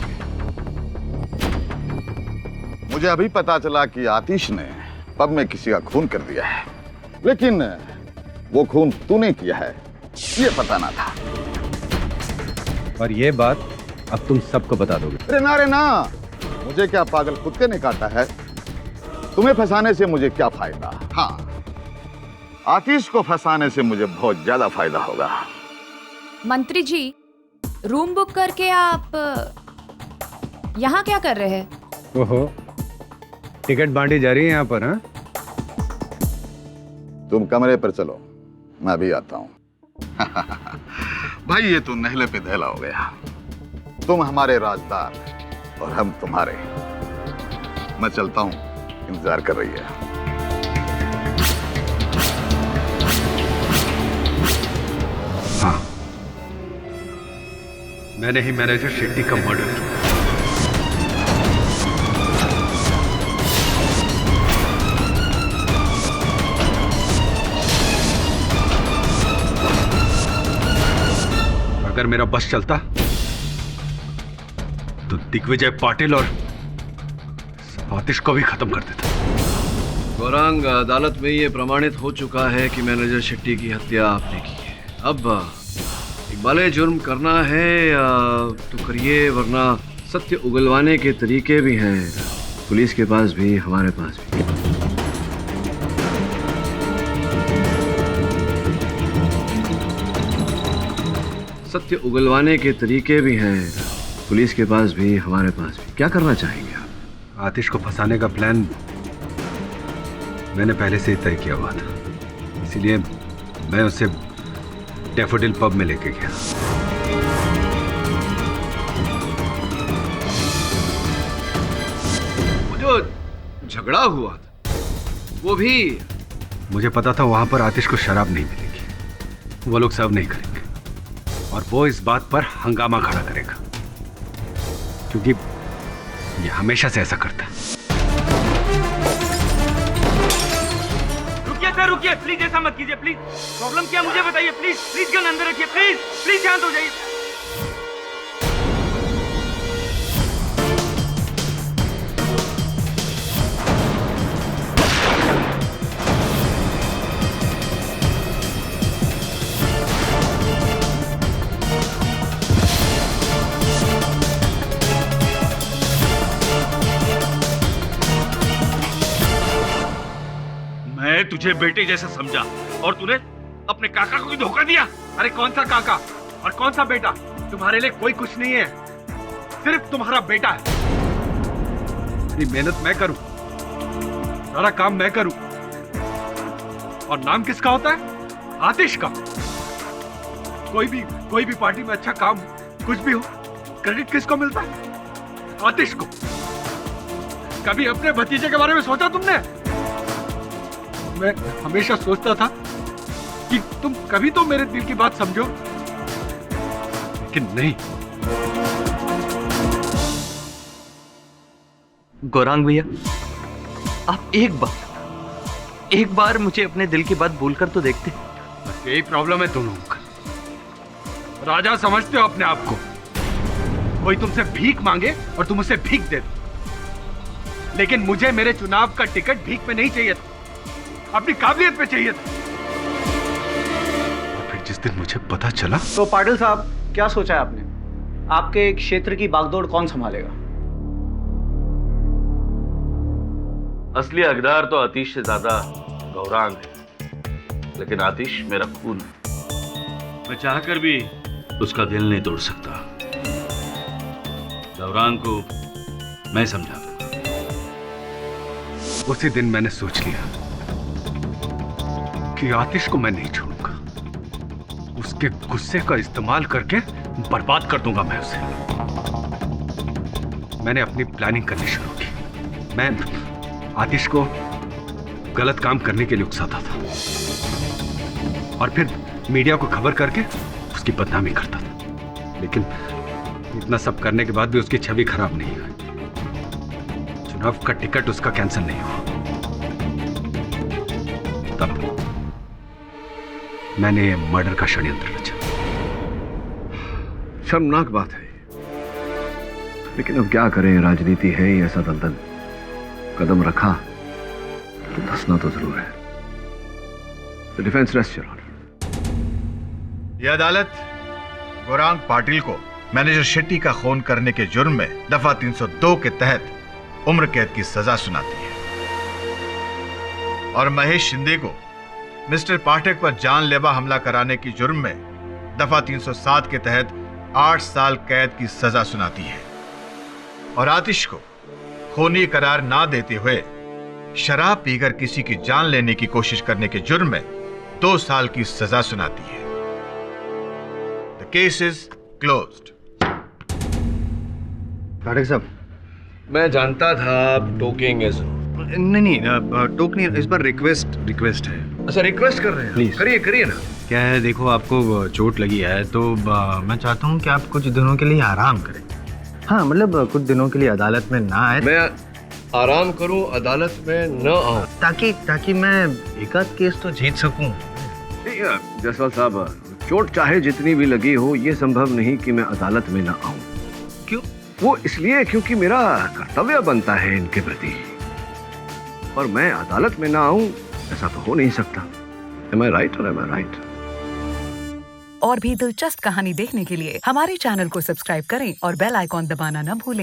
मुझे अभी पता चला कि आतिश ने पब में किसी का खून कर दिया है, लेकिन वो खून तूने किया है ये पता ना था। और ये बात अब तुम सबको बता दोगे? अरे ना, मुझे क्या पागल कुत्ते ने काटा है? तुम्हें फंसाने से मुझे क्या फायदा? हाँ, आतिश को फंसाने से मुझे बहुत ज्यादा फायदा होगा। मंत्री जी, रूम बुक करके आप यहाँ क्या कर रहे हैं? ओहो, टिकट बांटी जा रही है यहाँ पर? हाँ, तुम कमरे पर चलो, मैं भी आता हूँ। भाई ये तो नहले पे दहला हो गया। तुम हमारे राजदार और हम तुम्हारे। मैं चलता हूँ, इंतजार कर रही है। हाँ, मैंने ही मैनेजर शेट्टी का मर्डर किया। अगर मेरा बस चलता तो दिग्विजय पाटिल और आतिश को भी खत्म कर देता। गौरांग, अदालत में ये प्रमाणित हो चुका है कि मैनेजर शेट्टी की हत्या आपने की है। अब इकबाले जुर्म करना है तो करिए, वरना सत्य उगलवाने के तरीके भी हैं, पुलिस के पास भी, हमारे पास भी। सत्य उगलवाने के तरीके भी हैं, पुलिस के पास भी, हमारे पास भी। क्या करना चाहेंगे आप? आतिश को फंसाने का प्लान मैंने पहले से ही तय किया हुआ था, इसीलिए मैं उसे डैफोडिल पब में लेके गया। जो झगड़ा हुआ था वो भी मुझे पता था वहां पर आतिश को शराब नहीं मिलेगी, वो लोग सर्व नहीं करेंगे और वो इस बात पर हंगामा खड़ा करेगा क्योंकि ये हमेशा से ऐसा करता है। रुकिए सर, रुकिए प्लीज, ऐसा मत कीजिए प्लीज। प्रॉब्लम क्या मुझे बताइए प्लीज। प्लीज गन अंदर रखिए प्लीज, प्लीज शांत हो जाइए। मैं तुझे बेटे जैसा समझा और तूने अपने काका को भी धोखा दिया। अरे कौन सा काका और कौन सा बेटा? तुम्हारे लिए कोई कुछ नहीं है, सिर्फ तुम्हारा बेटा है। मेरी मेहनत मैं करूं, सारा काम मैं करूं, और नाम किसका होता है? आतिश का। कोई भी पार्टी में अच्छा काम कुछ भी हो, क्रेडिट किसको मिलता है? आतिश को। कभी अपने भतीजे के बारे में सोचा तुमने? मैं हमेशा सोचता था कि तुम कभी तो मेरे दिल की बात समझो, लेकिन नहीं। गौरांग भैया, आप एक बार मुझे अपने दिल की बात बोलकर तो देखते। बस यही प्रॉब्लम है तुम लोगों का। राजा समझते हो अपने आप को। कोई तुमसे भीख मांगे और तुम उसे भीख दे दो, लेकिन मुझे मेरे चुनाव का टिकट भीख में नहीं चाहिए था, अपनी काबिलियत पे चाहिए था। और फिर जिस दिन मुझे पता चला। तो पाटिल साहब, क्या सोचा है आपने? आपके क्षेत्र की बागडोर कौन संभालेगा? असली हकदार तो आतिश से ज्यादा गौरांग है, लेकिन आतिश मेरा खून है। मैं चाहकर भी उसका दिल नहीं तोड़ सकता। गौरांग को मैं समझा दूंगा। उसी दिन मैंने सोच लिया कि आतिश को मैं नहीं छोड़ूंगा, उसके गुस्से का इस्तेमाल करके बर्बाद कर दूंगा मैं उसे। मैंने अपनी प्लानिंग करनी शुरू की। मैं आतिश को गलत काम करने के लिए उकसाता था और फिर मीडिया को खबर करके उसकी बदनामी करता था, लेकिन इतना सब करने के बाद भी उसकी छवि खराब नहीं हुई। चुनाव का टिकट उसका कैंसिल नहीं हुआ। तब मैंने ये मर्डर का षड्यंत्र रचा। शर्मनाक बात है, लेकिन अब क्या करें, राजनीति है ही ऐसा दलदल। कदम रखा तो धंसना तो जरूर है। The defense rests, Your Honor। यह अदालत गौरांग पाटिल को मैनेजर शेट्टी का खून करने के जुर्म में दफा 302 के तहत उम्र कैद की सजा सुनाती है और महेश शिंदे को मिस्टर पाठक पर जानलेवा हमला कराने की जुर्म में दफा 307 के तहत 8 साल कैद की सजा सुनाती है और आतिश को खूनी करार ना देते हुए शराब पीकर किसी की जान लेने की कोशिश करने के जुर्म में 2 साल की सजा सुनाती है। The case is closed. Pathak साहब, मैं जानता था आप टोकेंगे। नहीं, टोक नहीं, इस बार रिक्वेस्ट है। अच्छा, रिक्वेस्ट कर रहे हैं? प्लीज करिए ना। क्या है, देखो आपको चोट लगी है तो मैं चाहता हूँ कि आप कुछ दिनों के लिए आराम करें। हाँ, मतलब कुछ दिनों के लिए अदालत में ना आए। मैं आराम करूं, अदालत में न आऊं, ताकि मैं एकाध केस तो जीत सकूं। जायसवाल साहब, चोट चाहे जितनी भी लगी हो, ये संभव नहीं कि मैं अदालत में न आऊं। क्यों? वो इसलिए क्योंकि मेरा कर्तव्य बनता है इनके प्रति, और मैं अदालत में ना आऊं ऐसा तो हो नहीं सकता। Am I right or am I right? और भी दिलचस्प कहानी देखने के लिए हमारे चैनल को सब्सक्राइब करें और बेल आइकॉन दबाना न भूलें।